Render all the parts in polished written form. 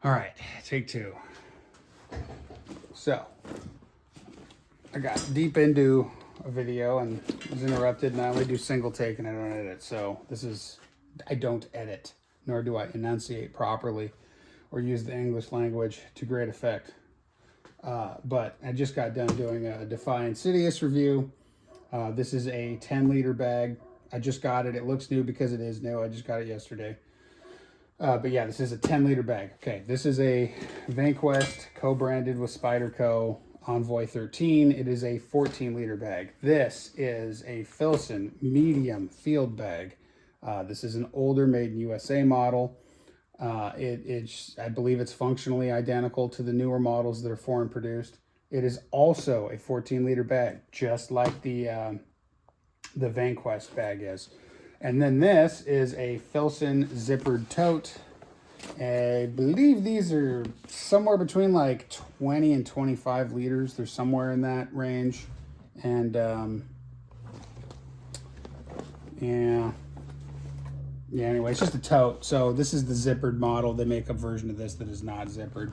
All right, take two. So, I got deep into a video and was interrupted, and I only do single take and I don't edit. So I don't edit, nor do I enunciate properly or use the English language to great effect. But I just got done doing a Defy Insidious review. This is a 10-liter bag. I just got it. It looks new because it is new. I just got it yesterday. But yeah, this is a 10-liter bag. Okay, this is a Vanquest co-branded with Spyderco Envoy 13. It is a 14-liter bag. This is a Filson medium field bag. This is an older made in USA model. I believe it's functionally identical to the newer models that are foreign produced. It is also a 14-liter bag, just like the Vanquest bag is. And then this is a Filson zippered tote. I believe these are somewhere between like 20 and 25 liters. They're somewhere in that range. And yeah, anyway, it's just a tote. So this is the zippered model. They make a version of this that is not zippered.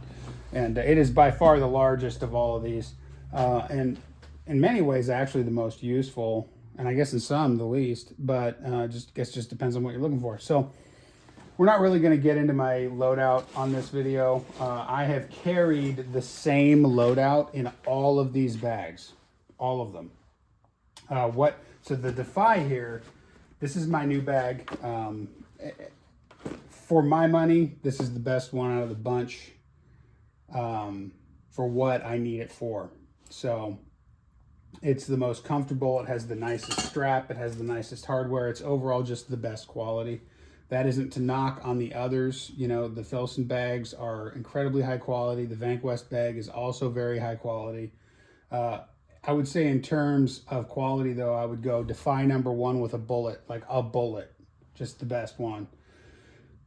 And it is by far the largest of all of these. And in many ways, actually the most useful. And I guess in some, the least, but just depends on what you're looking for. So we're not really going to get into my loadout on this video. I have carried the same loadout in all of these bags, all of them. So the Defy here, this is my new bag. For my money, this is the best one out of the bunch for what I need it for. So it's the most comfortable. It has the nicest strap. It has the nicest hardware. It's overall just the best quality. That isn't to knock on the others. You know, the Filson bags are incredibly high quality. The Vanquest bag is also very high quality. I would say in terms of quality, though, I would go Defy #1 with a bullet, like a bullet, just the best one.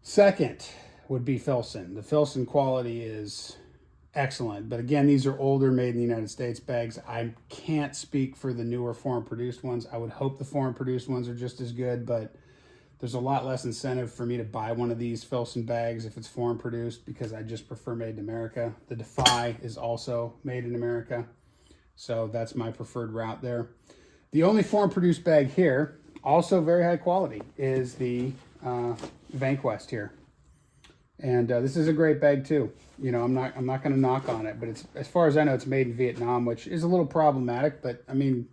Second would be Filson. The Filson quality is excellent, but again, these are older, made in the United States bags. I can't speak for the newer foreign produced ones. I would hope the foreign produced ones are just as good, but there's a lot less incentive for me to buy one of these Filson bags if it's foreign produced, because I just prefer made in America. The Defy is also made in America, so that's my preferred route there. The only foreign produced bag here, also very high quality, is the Vanquest here. And this is a great bag too. You know, I'm not going to knock on it, but it's, as far as I know, it's made in Vietnam, which is a little problematic. But I mean,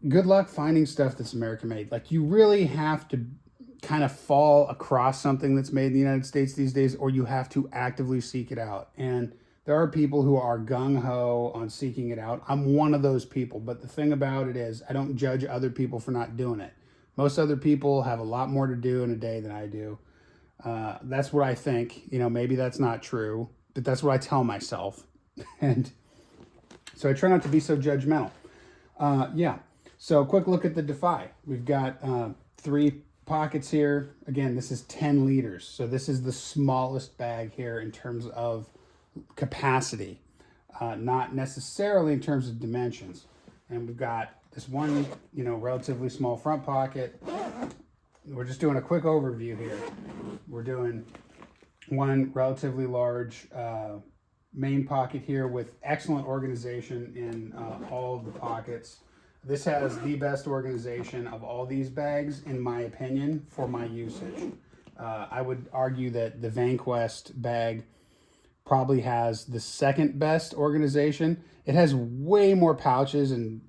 good luck finding stuff that's American made. Like, you really have to kind of fall across something that's made in the United States these days, or you have to actively seek it out. And there are people who are gung-ho on seeking it out. I'm one of those people. But the thing about it is, I don't judge other people for not doing it. Most other people have a lot more to do in a day than I do. That's what I think. You know, maybe that's not true, but that's what I tell myself. And so I try not to be so judgmental. Yeah. So quick look at the Defy. We've got 3 pockets here. Again, this is 10 liters. So this is the smallest bag here in terms of capacity, not necessarily in terms of dimensions. And we've got this one, you know, relatively small front pocket. We're just doing a quick overview here. We're doing one relatively large main pocket here with excellent organization in all of the pockets. This has the best organization of all these bags, in my opinion, for my usage. I would argue that the Vanquest bag probably has the second best organization. It has way more pouches and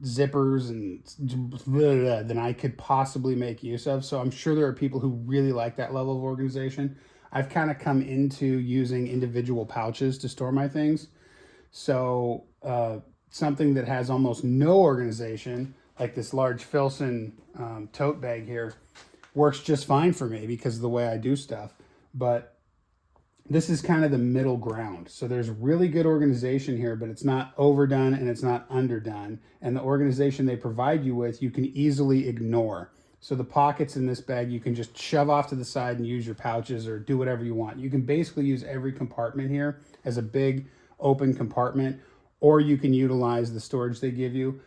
zippers and than I could possibly make use of. So I'm sure there are people who really like that level of organization. I've kind of come into using individual pouches to store my things. So something that has almost no organization, like this large Filson tote bag here, works just fine for me because of the way I do stuff. But this is kind of the middle ground. So there's really good organization here, but it's not overdone and it's not underdone. And the organization they provide you with, you can easily ignore. So the pockets in this bag, you can just shove off to the side and use your pouches or do whatever you want. You can basically use every compartment here as a big open compartment, or you can utilize the storage they give you.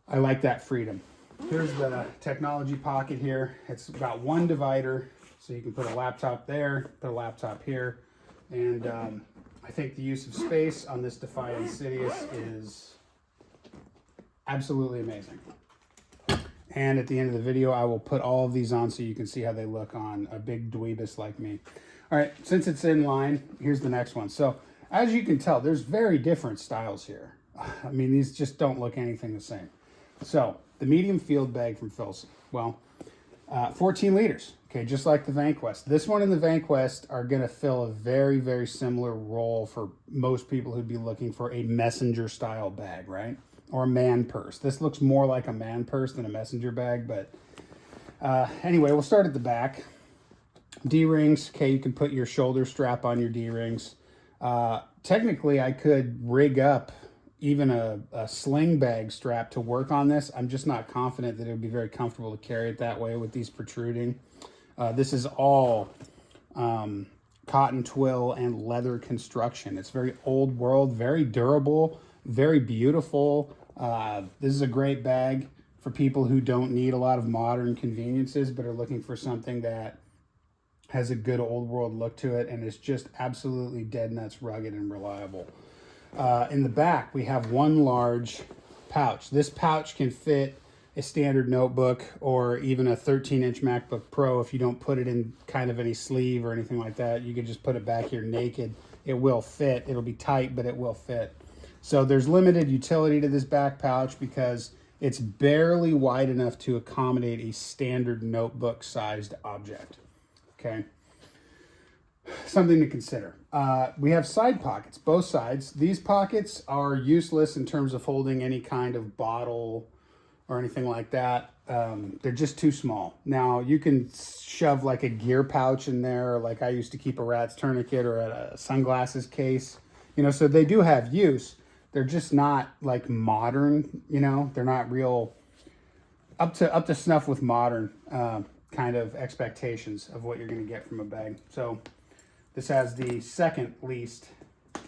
I like that freedom. Here's the technology pocket here. It's got one divider So you can put a laptop there, put a laptop here, and I think the use of space on this Defy Insidious is absolutely amazing. And at the end of the video, I will put all of these on so you can see how they look on a big dweebus like me. All right, since it's in line, here's the next one. So as you can tell, there's very different styles here. I mean, these just don't look anything the same. So the medium field bag from Filson. Well, 14 liters, okay, just like the Vanquest. This one and the Vanquest are going to fill a very, very similar role for most people who'd be looking for a messenger style bag, right? Or a man purse. This looks more like a man purse than a messenger bag, but anyway, we'll start at the back. D-rings, okay, you can put your shoulder strap on your D-rings. Technically, I could rig up even a sling bag strap to work on this. I'm just not confident that it would be very comfortable to carry it that way with these protruding. This is all cotton twill and leather construction. It's very old world, very durable, very beautiful. This is a great bag for people who don't need a lot of modern conveniences but are looking for something that has a good old world look to it and is just absolutely dead nuts rugged and reliable. In the back, we have one large pouch. This pouch can fit a standard notebook or even a 13-inch MacBook Pro if you don't put it in kind of any sleeve or anything like that. You can just put it back here naked. It will fit. It'll be tight, but it will fit. So there's limited utility to this back pouch because it's barely wide enough to accommodate a standard notebook-sized object. Okay. Something to consider. We have side pockets, both sides. These pockets are useless in terms of holding any kind of bottle or anything like that. They're just too small. Now, you can shove like a gear pouch in there, like I used to keep a rat's tourniquet or a sunglasses case. You know, so they do have use. They're just not like modern, you know. They're not real up to snuff with modern kind of expectations of what you're going to get from a bag. So this has the second least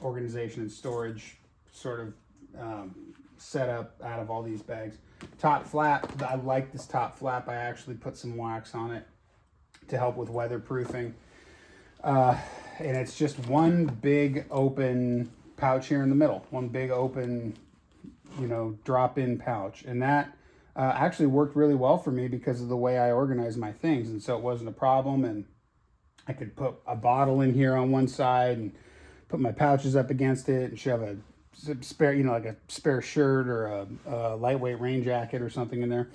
organization and storage sort of setup out of all these bags. Top flap, I like this top flap. I actually put some wax on it to help with weatherproofing. And it's just one big open pouch here in the middle. One big open, you know, drop-in pouch. And that actually worked really well for me because of the way I organize my things. And so it wasn't a problem. And I could put a bottle in here on one side and put my pouches up against it and shove a spare, you know, like a spare shirt or a lightweight rain jacket or something in there.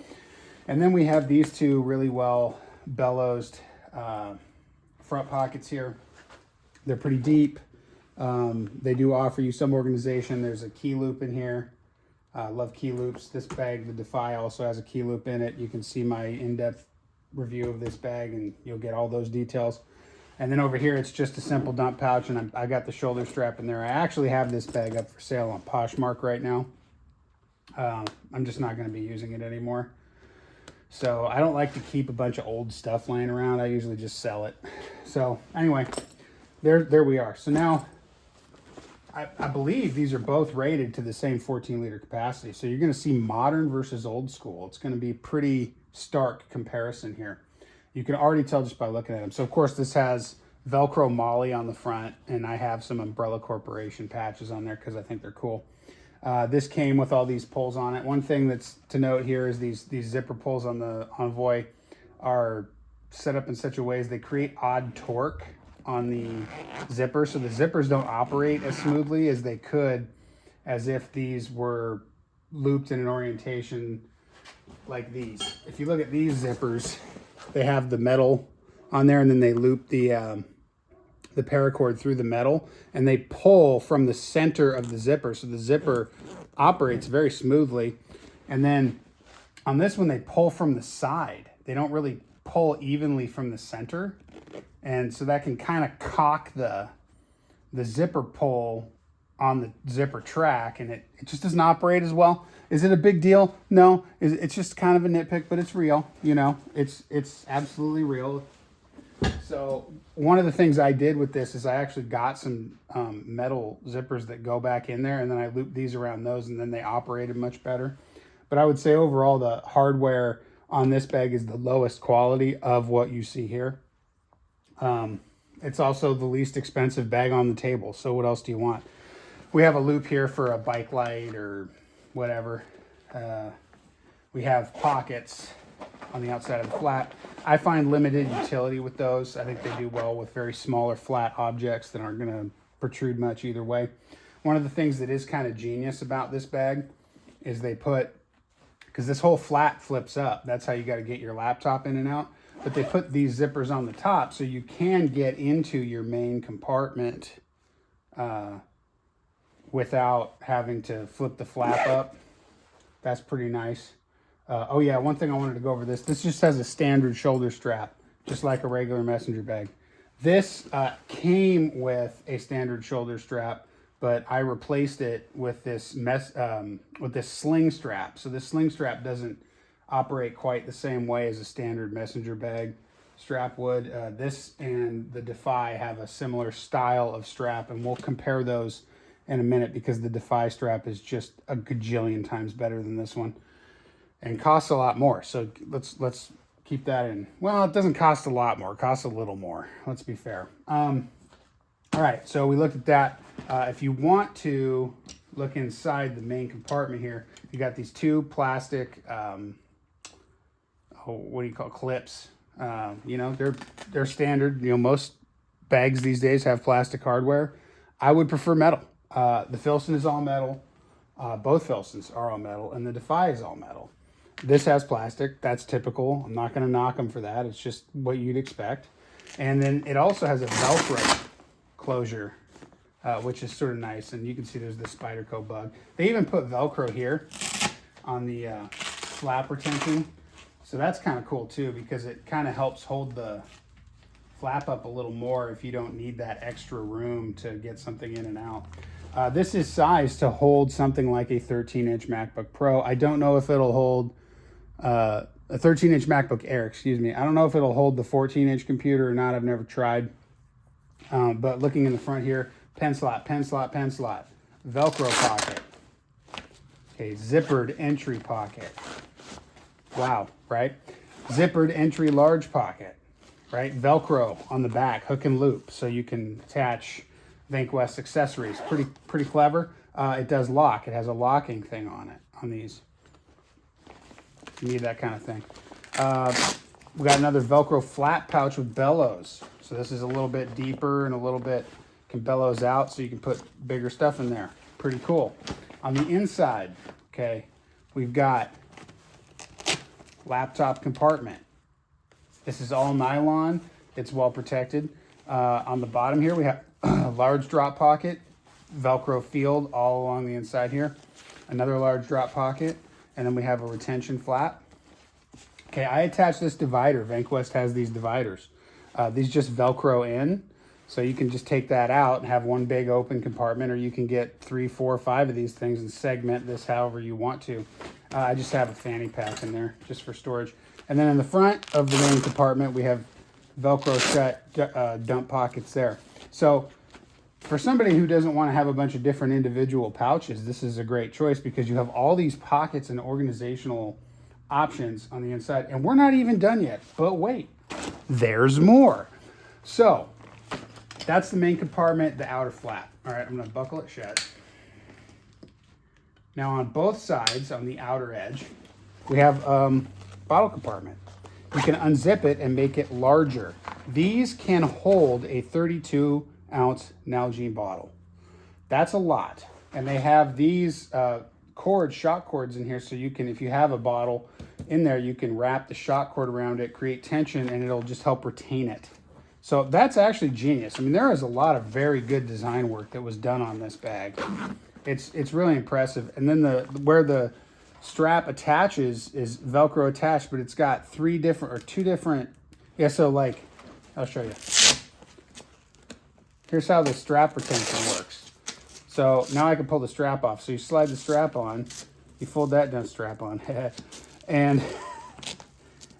And then we have these two really well bellowsed front pockets here. They're pretty deep. They do offer you some organization. There's a key loop in here. I love key loops. This bag, the Defy, also has a key loop in it. You can see my in-depth review of this bag and you'll get all those details. And then over here, it's just a simple dump pouch, and I got the shoulder strap in there. I actually have this bag up for sale on Poshmark right now. I'm just not going to be using it anymore. So I don't like to keep a bunch of old stuff laying around. I usually just sell it. So anyway, there we are. So now I believe these are both rated to the same 14-liter capacity. So you're going to see modern versus old school. It's going to be pretty stark comparison here. You can already tell just by looking at them. So, of course, this has Velcro Molly on the front, and I have some Umbrella Corporation patches on there because I think they're cool. This came with all these pulls on it. One thing that's to note here is these zipper pulls on the Envoy are set up in such a way as they create odd torque on the zipper. So the zippers don't operate as smoothly as they could as if these were looped in an orientation like these. If you look at these zippers, they have the metal on there and then they loop the paracord through the metal and they pull from the center of the zipper. So the zipper operates very smoothly. And then on this one, they pull from the side. They don't really pull evenly from the center. And so that can kind of cock the zipper pull on the zipper track, and it just doesn't operate as well. Is it a big deal? No, it's just kind of a nitpick, but it's real, you know, it's absolutely real. So one of the things I did with this is I actually got some metal zippers that go back in there, and then I looped these around those, and then they operated much better. But I would say overall the hardware on this bag is the lowest quality of what you see here. It's also the least expensive bag on the table. So what else do you want? We have a loop here for a bike light or whatever. We have pockets on the outside of the flap. I find limited utility with those. I think they do well with very smaller flat objects that aren't going to protrude much either way. One of the things that is kind of genius about this bag is they put, because this whole flat flips up, that's how you got to get your laptop in and out. But they put these zippers on the top so you can get into your main compartment without having to flip the flap up. That's pretty nice. Oh yeah, one thing I wanted to go over this. This just has a standard shoulder strap, just like a regular messenger bag. This came with a standard shoulder strap, but I replaced it with this sling strap. So this sling strap doesn't operate quite the same way as a standard messenger bag strap would. This and the Defy have a similar style of strap, and we'll compare those in a minute because the Defy strap is just a gajillion times better than this one and costs a lot more. So let's keep that in. Well, it doesn't cost a lot more. It costs a little more. Let's be fair. All right, so we looked at that. If you want to look inside the main compartment here, you got these two plastic what do you call clips? You know, they're standard. You know, most bags these days have plastic hardware. I would prefer metal. The Filson is all metal. Both Filsons are all metal, and the Defy is all metal. This has plastic. That's typical. I'm not going to knock them for that. It's just what you'd expect. And then it also has a Velcro closure, which is sort of nice. And you can see there's the Spyderco bug. They even put Velcro here on the flap retention. So that's kind of cool too, because it kind of helps hold the flap up a little more if you don't need that extra room to get something in and out. This is sized to hold something like a 13-inch MacBook Pro. I don't know if it'll hold a 13-inch MacBook Air, excuse me. I don't know if it'll hold the 14-inch computer or not. I've never tried. But looking in the front here, pen slot, pen slot, pen slot, Velcro pocket, okay, zippered entry pocket. Wow, right? Zippered entry large pocket, right? Velcro on the back, hook and loop, so you can attach Vanquest accessories. Pretty clever. It does lock. It has a locking thing on it, on these. You need that kind of thing. We got another Velcro flat pouch with bellows. So this is a little bit deeper and a little bit can bellows out so you can put bigger stuff in there. Pretty cool. On the inside, okay, we've got laptop compartment. This is all nylon. It's well protected. On the bottom here, we have a large drop pocket, Velcro field all along the inside here. Another large drop pocket, and then we have a retention flap. Okay, I attached this divider. Vanquest has these dividers. These just Velcro in, so you can just take that out and have one big open compartment, or you can get 3, 4, 5 of these things and segment this however you want to. I just have a fanny pack in there just for storage. And then in the front of the main compartment, we have Velcro shut dump pockets there. So for somebody who doesn't want to have a bunch of different individual pouches, this is a great choice because you have all these pockets and organizational options on the inside. And we're not even done yet, but wait, there's more. So that's the main compartment, the outer flap. All right, I'm going to buckle it shut. Now on both sides, on the outer edge, we have bottle compartment. You can unzip it and make it larger. These can hold a 32-ounce Nalgene bottle. That's a lot. And they have these cords, shock cords in here, so you can, if you have a bottle in there, you can wrap the shock cord around it, create tension, and it'll just help retain it. So that's actually genius. I mean, there is a lot of very good design work that was done on this bag. It's really impressive. And then where the strap attaches is Velcro attached, but it's got 2 different, yeah, so like, I'll show you. Here's how the strap retention works. So now I can pull the strap off. So you slide the strap on, you fold that down, strap on, and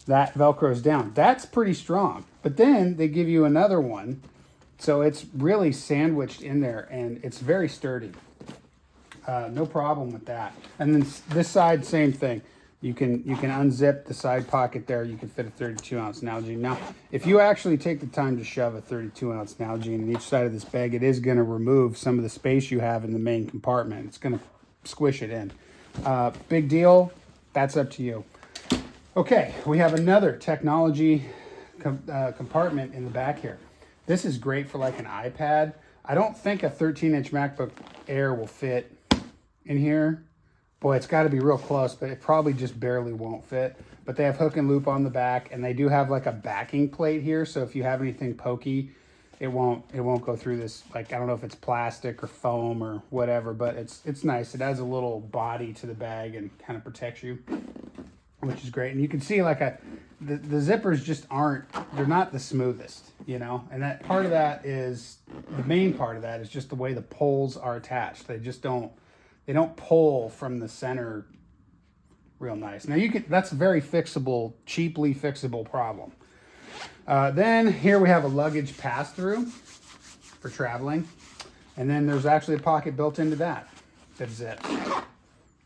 that Velcro's down. That's pretty strong. But then they give you another one, so it's really sandwiched in there, and it's very sturdy. No problem with that. And then this side, same thing. You can unzip the side pocket there. You can fit a 32 ounce Nalgene. Now, if you actually take the time to shove a 32 ounce Nalgene in each side of this bag, it is going to remove some of the space you have in the main compartment. It's going to squish it in. Big deal. That's up to you. Okay, we have another technology compartment in the back here. This is great for like an iPad. I don't think a 13-inch MacBook Air will fit in here. Boy, it's got to be real close, but it probably just barely won't fit. But they have hook and loop on the back, and they do have like a backing plate here. So if you have anything pokey, it won't go through this. Like, I don't know if it's plastic or foam or whatever, but it's nice. It adds a little body to the bag and kind of protects you, which is great. And you can see like the zippers just they're not the smoothest, you know? And that part of that is, the main part of that is just the way the poles are attached. They don't pull from the center real nice. Now that's a very fixable, cheaply fixable problem. Then here we have a luggage pass-through for traveling. And then there's actually a pocket built into that zips.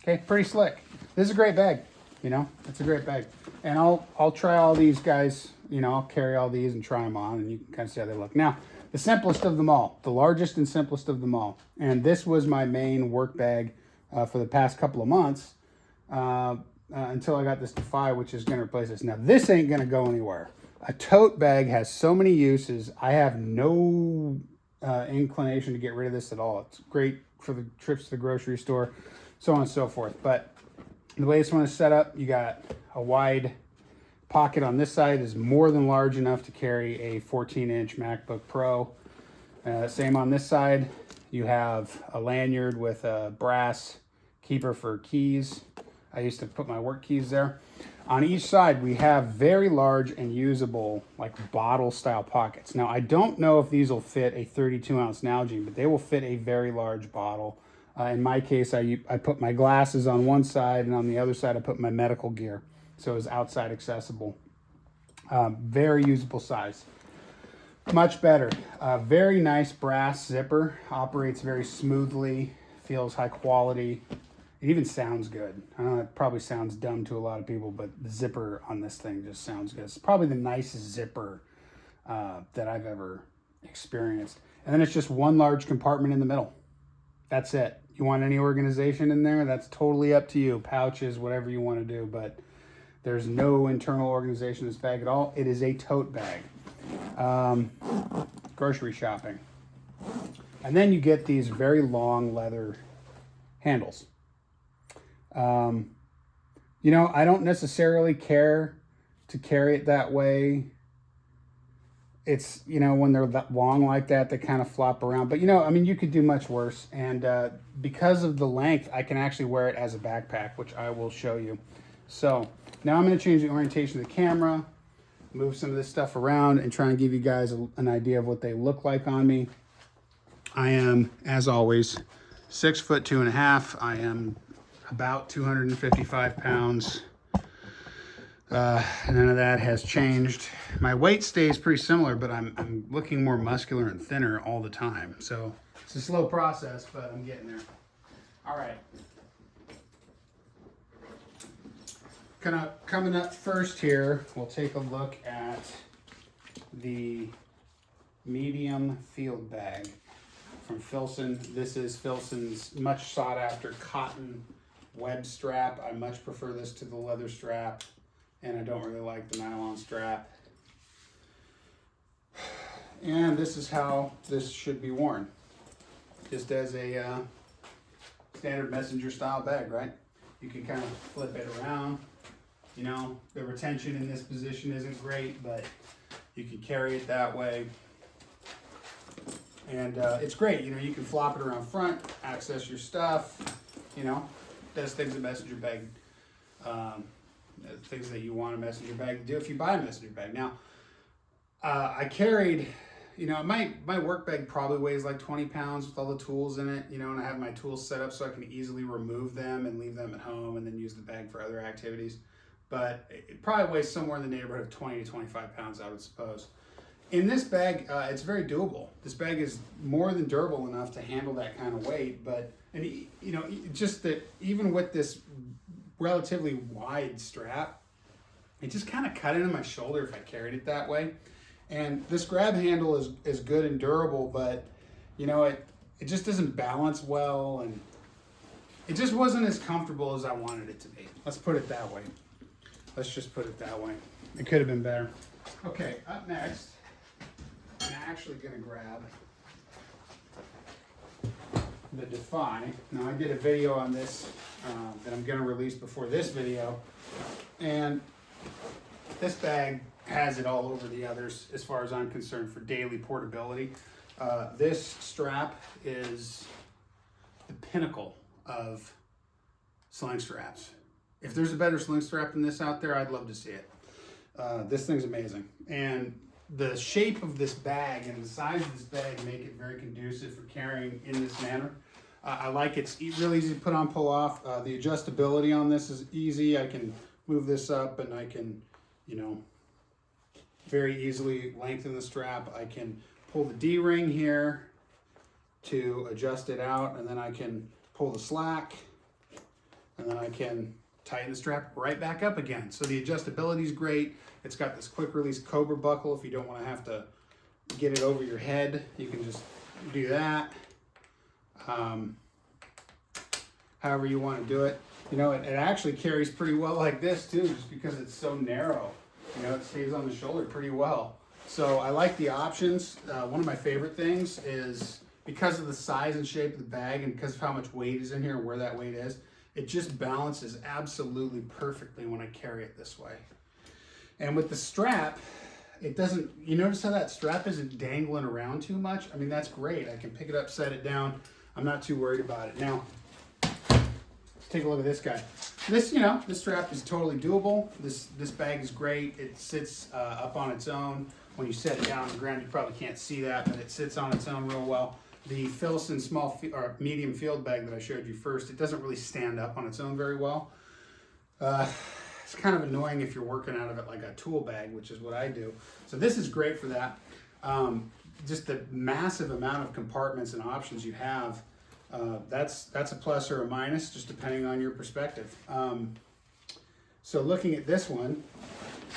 Okay, pretty slick. This is a great bag, you know? It's a great bag. And I'll try all these guys, you know, I'll carry all these and try them on, and you can kind of see how they look. Now, the simplest of them all, the largest and simplest of them all. And this was my main work bag for the past couple of months until I got this Defy, which is going to replace this. Now, this ain't going to go anywhere. A tote bag has so many uses. I have no inclination to get rid of this at all. It's great for the trips to the grocery store, so on and so forth. But the way this one is set up, you got a wide pocket on this side is more than large enough to carry a 14-inch MacBook Pro. Same on this side. You have a lanyard with a brass keeper for keys. I used to put my work keys there. On each side, we have very large and usable, like bottle-style pockets. Now, I don't know if these will fit a 32-ounce Nalgene, but they will fit a very large bottle. In my case, I put my glasses on one side, and on the other side, I put my medical gear. So it's outside accessible. Very usable size. Much better. Very nice brass zipper. Operates very smoothly. Feels high quality. It even sounds good. I know it probably sounds dumb to a lot of people, but the zipper on this thing just sounds good. It's probably the nicest zipper that I've ever experienced. And then it's just one large compartment in the middle. That's it. You want any organization in there? That's totally up to you. Pouches, whatever you want to do, but there's no internal organization in this bag at all. It is a tote bag. Grocery shopping. And then you get these very long leather handles. You know, I don't necessarily care to carry it that way. It's, you know, when they're that long like that, they kind of flop around. But, you know, I mean, you could do much worse. And because of the length, I can actually wear it as a backpack, which I will show you. So now I'm going to change the orientation of the camera, move some of this stuff around, and try and give you guys an idea of what they look like on me. I am, as always, 6'2.5". I am about 255 pounds. None of that has changed. My weight stays pretty similar, but I'm looking more muscular and thinner all the time. So it's a slow process, but I'm getting there. All right. Coming up first here, we'll take a look at the medium field bag from Filson. This is Filson's much sought after cotton web strap. I much prefer this to the leather strap, and I don't really like the nylon strap. And this is how this should be worn. Just as a standard messenger style bag, right? You can kind of flip it around. You know, the retention in this position isn't great, but you can carry it that way. And it's great. You know, you can flop it around front, access your stuff, you know, does things a messenger bag, things that you want a messenger bag to do if you buy a messenger bag. Now, I carried, you know, my work bag probably weighs like 20 pounds with all the tools in it, you know, and I have my tools set up so I can easily remove them and leave them at home and then use the bag for other activities. But it probably weighs somewhere in the neighborhood of 20 to 25 pounds, I would suppose. In this bag, it's very doable. This bag is more than durable enough to handle that kind of weight, but, and you know, just that even with this relatively wide strap. It just kind of cut into my shoulder if I carried it that way. And this grab handle is good and durable, but you know, it just doesn't balance well, and it just wasn't as comfortable as I wanted it to be. Let's put it that way. Let's just put it that way. It could have been better. Okay, up next, I'm actually gonna grab the Defy. Now I did a video on this that I'm gonna release before this video, and this bag has it all over the others as far as I'm concerned for daily portability. This strap is the pinnacle of sling straps. If there's a better sling strap than this out there, I'd love to see it. This thing's amazing. And the shape of this bag and the size of this bag make it very conducive for carrying in this manner. I like it's really easy to put on, pull off. The adjustability on this is easy. I can move this up and I can, you know, very easily lengthen the strap. I can pull the D-ring here to adjust it out, and then I can pull the slack, and then I can tighten the strap right back up again. So the adjustability is great. It's got this quick release Cobra buckle. If you don't want to have to get it over your head, you can just do that. However you want to do it. You know, it actually carries pretty well like this too, just because it's so narrow. You know, it stays on the shoulder pretty well. So I like the options. One of my favorite things is because of the size and shape of the bag and because of how much weight is in here and where that weight is, it just balances absolutely perfectly when I carry it this way. And with the strap, it doesn't, you notice how that strap isn't dangling around too much? I mean, that's great. I can pick it up, set it down. I'm not too worried about it. Now, let's take a look at this guy. This, you know, this strap is totally doable. This bag is great. It sits up on its own. When you set it down on the ground, you probably can't see that, but it sits on its own real well. The Filson or medium field bag that I showed you first, it doesn't really stand up on its own very well. It's kind of annoying if you're working out of it like a tool bag, which is what I do. So this is great for that. Just the massive amount of compartments and options you have, that's a plus or a minus, just depending on your perspective. So looking at this one,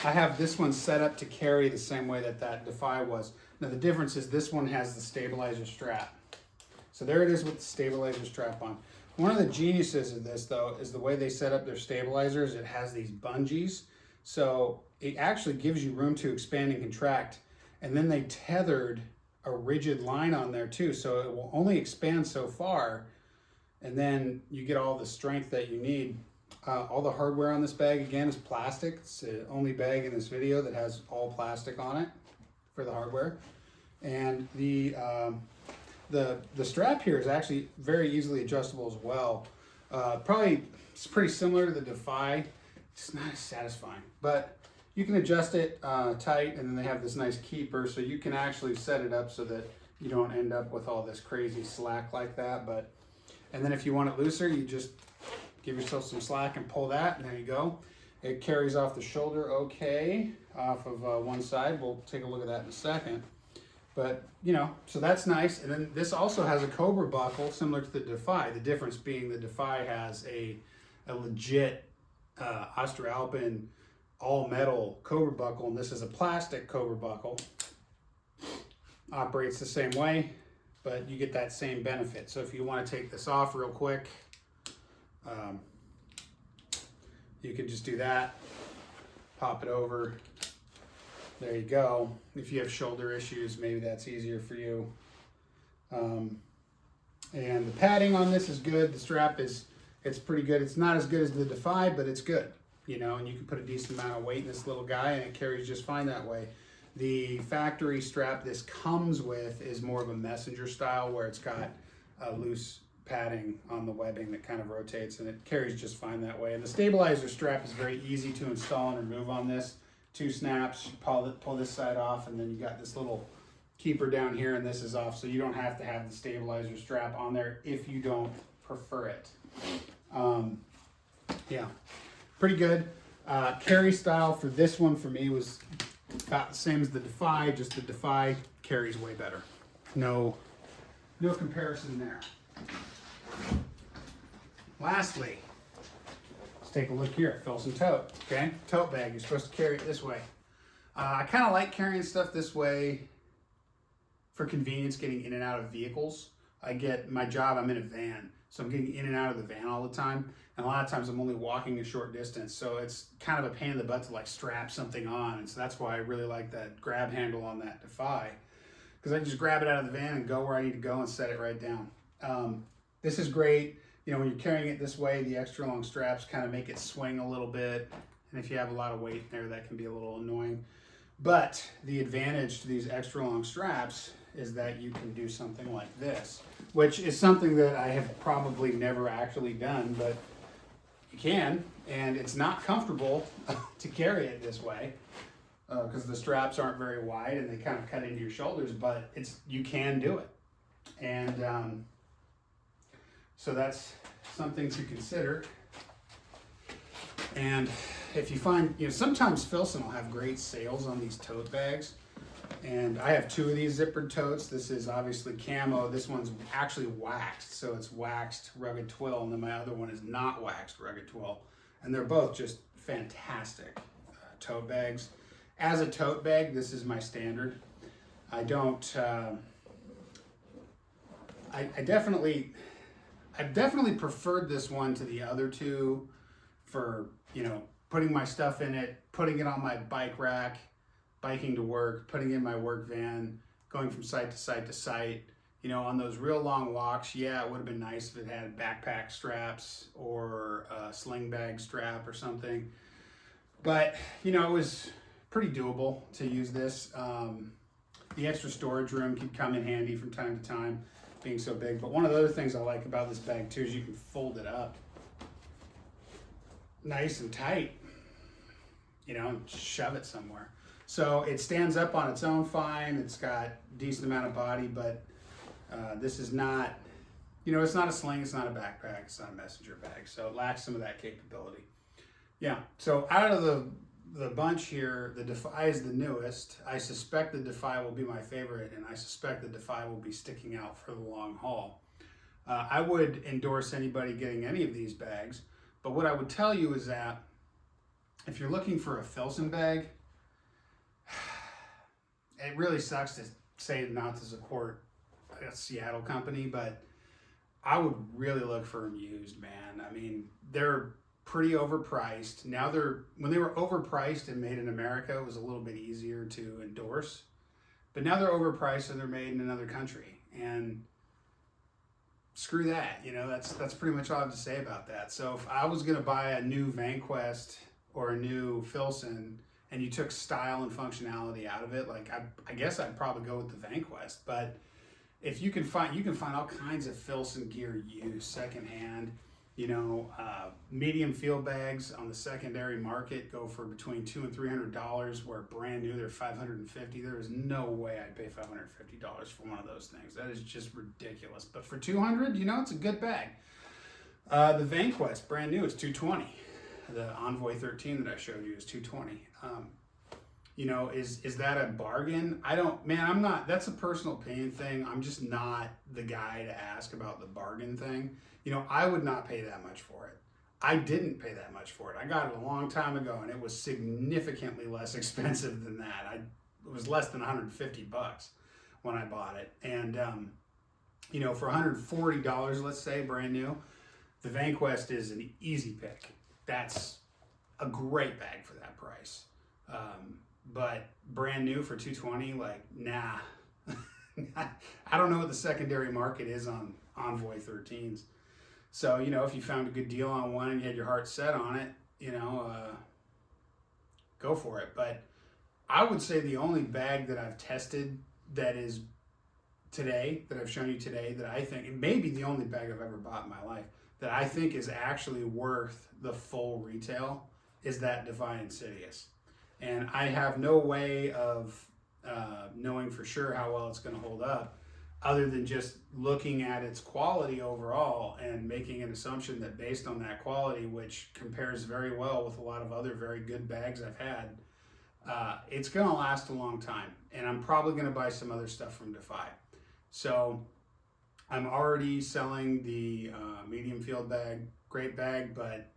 I have this one set up to carry the same way that Defy was. Now the difference is this one has the stabilizer strap. So there it is with the stabilizer strap on. One of the geniuses of this though is the way they set up their stabilizers. It has these bungees. So it actually gives you room to expand and contract. And then they tethered a rigid line on there too. So it will only expand so far. And then you get all the strength that you need. All the hardware on this bag, again, is plastic. It's the only bag in this video that has all plastic on it for the hardware. And the strap here is actually very easily adjustable as well. Probably it's pretty similar to the Defy. It's not as satisfying, but you can adjust it tight, and then they have this nice keeper, so you can actually set it up so that you don't end up with all this crazy slack like that. And then if you want it looser, you just give yourself some slack and pull that, and there you go. It carries off the shoulder okay, off of one side. We'll take a look at that in a second. But, you know, so that's nice. And then this also has a Cobra buckle similar to the Defy. The difference being the Defy has a legit Australpin all-metal Cobra buckle, and this is a plastic Cobra buckle. Operates the same way, but you get that same benefit. So if you want to take this off real quick, you can just do that, pop it over, there you go. If you have shoulder issues, maybe that's easier for you. And the padding on this is good. The strap it's pretty good. It's not as good as the Defy, but it's good, you know, and you can put a decent amount of weight in this little guy and it carries just fine that way. The factory strap this comes with is more of a messenger style where it's got a loose padding on the webbing that kind of rotates, and it carries just fine that way. And the stabilizer strap is very easy to install and remove on this. 2 snaps, you pull this side off, and then you got this little keeper down here, and this is off, so you don't have to have the stabilizer strap on there if you don't prefer it. Yeah, pretty good. Carry style for this one for me was about the same as the Defy, just the Defy carries way better. No comparison there. Lastly, let's take a look here at Filson tote. Okay, tote bag. You're supposed to carry it this way. I kind of like carrying stuff this way for convenience, getting in and out of vehicles. I get my job, I'm in a van, so I'm getting in and out of the van all the time. And a lot of times I'm only walking a short distance, so it's kind of a pain in the butt to like strap something on. And so that's why I really like that grab handle on that Defy, because I can just grab it out of the van and go where I need to go and set it right down. This is great. You know, when you're carrying it this way, the extra long straps kind of make it swing a little bit. And if you have a lot of weight in there, that can be a little annoying. But the advantage to these extra long straps is that you can do something like this, which is something that I have probably never actually done, but you can, and it's not comfortable to carry it this way because the straps aren't very wide and they kind of cut into your shoulders, but you can do it. And so that's something to consider. And if you find, you know, sometimes Filson will have great sales on these tote bags. And I have two of these zippered totes. This is obviously camo. This one's actually waxed, so it's waxed rugged twill, and then my other one is not waxed rugged twill. And they're both just fantastic tote bags. As a tote bag, this is my standard. I don't, I've definitely preferred this one to the other two for, you know, putting my stuff in it, putting it on my bike rack, biking to work, putting it in my work van, going from site to site to site. You know, on those real long walks, yeah, it would have been nice if it had backpack straps or a sling bag strap or something. But, you know, it was pretty doable to use this. The extra storage room can come in handy from time to time, being so big. But one of the other things I like about this bag too is you can fold it up nice and tight, you know, and shove it somewhere. So it stands up on its own fine. It's got a decent amount of body, but this is not, you know, it's not a sling, it's not a backpack, it's not a messenger bag. So it lacks some of that capability. Yeah, so out of the bunch here, the Defy is the newest. I suspect the Defy will be my favorite, and I suspect the Defy will be sticking out for the long haul. I would endorse anybody getting any of these bags, but what I would tell you is that if you're looking for a Filson bag, it really sucks to say not to support a Seattle company, but I would really look for them used, man. I mean, they're pretty overpriced. Now when they were overpriced and made in America, it was a little bit easier to endorse. But now they're overpriced and they're made in another country. And screw that, you know, that's pretty much all I have to say about that. So if I was gonna buy a new Vanquest or a new Filson, and you took style and functionality out of it, like I guess I'd probably go with the Vanquest. But if you can find all kinds of Filson gear used secondhand. You know, medium field bags on the secondary market go for between $200 and $300, where brand new they're $550. There is no way I'd pay $550 for one of those things. That is just ridiculous. But for $200, you know, it's a good bag. The Vanquest, brand new, it's $220. The Envoy 13 that I showed you is $220. You know, is that a bargain? I'm not, that's a personal opinion thing. I'm just not the guy to ask about the bargain thing. You know, I would not pay that much for it. I didn't pay that much for it. I got it a long time ago, and it was significantly less expensive than that. It was less than $150 when I bought it. And, you know, for $140, let's say, brand new, the Vanquest is an easy pick. That's a great bag for that price. But brand new for $220, like, nah. I don't know what the secondary market is on Envoy 13s. So, you know, if you found a good deal on one and you had your heart set on it, you know, go for it. But I would say the only bag that I've tested that is today, that I've shown you today, that I think, it may be the only bag I've ever bought in my life, that I think is actually worth the full retail, is that Defy Insidious. And I have no way of knowing for sure how well it's going to hold up, other than just looking at its quality overall and making an assumption that based on that quality, which compares very well with a lot of other very good bags I've had, it's going to last a long time. And I'm probably going to buy some other stuff from Defy. So I'm already selling the medium field bag, great bag, but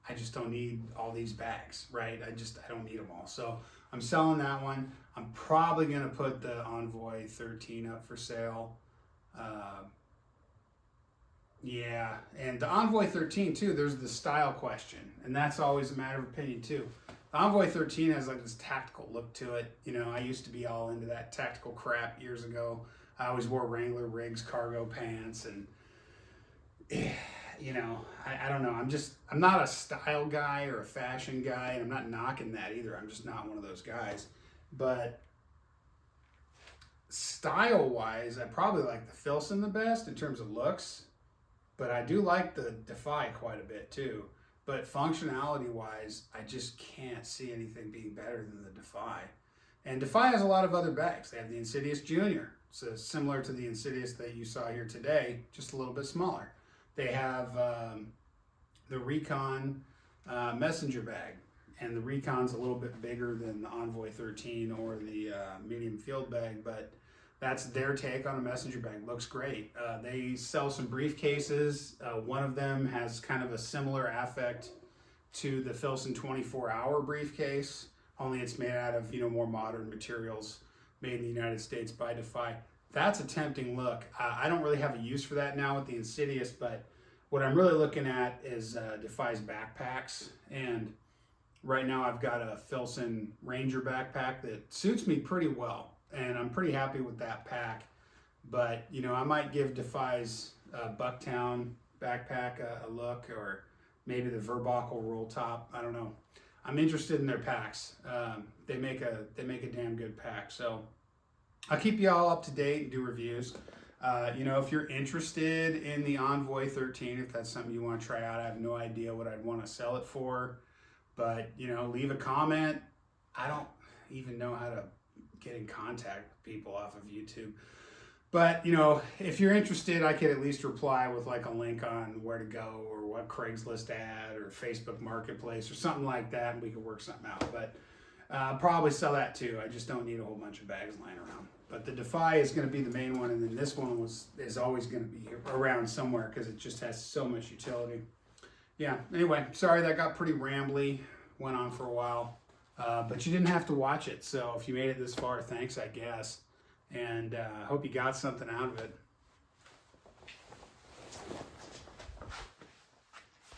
I just don't need all these bags, right? I don't need them all. So I'm selling that one. I'm probably going to put the Envoy 13 up for sale. Yeah, and the Envoy 13 too, there's the style question, and that's always a matter of opinion too. The Envoy 13 has like this tactical look to it. You know, I used to be all into that tactical crap years ago. I always wore Wrangler rigs, cargo pants, and you know, I don't know. I'm not a style guy or a fashion guy, and I'm not knocking that either. I'm just not one of those guys. But style-wise, I probably like the Filson the best in terms of looks. But I do like the Defy quite a bit too. But functionality-wise, I just can't see anything being better than the Defy. And Defy has a lot of other bags. They have the Insidious Junior. So similar to the Insidious that you saw here today, just a little bit smaller. They have the Recon messenger bag. And the Recon's a little bit bigger than the Envoy 13 or the medium field bag, but that's their take on a messenger bag. Looks great. They sell some briefcases. One of them has kind of a similar affect to the Filson 24-hour briefcase, only it's made out of, you know, more modern materials, made in the United States by Defy. That's a tempting look. I don't really have a use for that now with the Insidious, but what I'm really looking at is Defy's backpacks. And right now I've got a Filson Ranger backpack that suits me pretty well. And I'm pretty happy with that pack. But, you know, I might give Defy's Bucktown backpack a look, or maybe the Verbuckle roll top. I don't know. I'm interested in their packs. They make a damn good pack. So I'll keep you all up to date and do reviews. You know, if you're interested in the Envoy 13, if that's something you want to try out, I have no idea what I'd want to sell it for. But, you know, leave a comment. I don't even know how to get in contact with people off of YouTube. But, you know, if you're interested, I could at least reply with like a link on where to go, or what Craigslist ad or Facebook Marketplace or something like that, and we could work something out. But I'll probably sell that too. I just don't need a whole bunch of bags lying around. But the Defy is going to be the main one, and then this one is always going to be around somewhere because it just has so much utility. Yeah, anyway, sorry that got pretty rambly, went on for a while. But you didn't have to watch it, so if you made it this far, thanks, I guess. And I hope you got something out of it.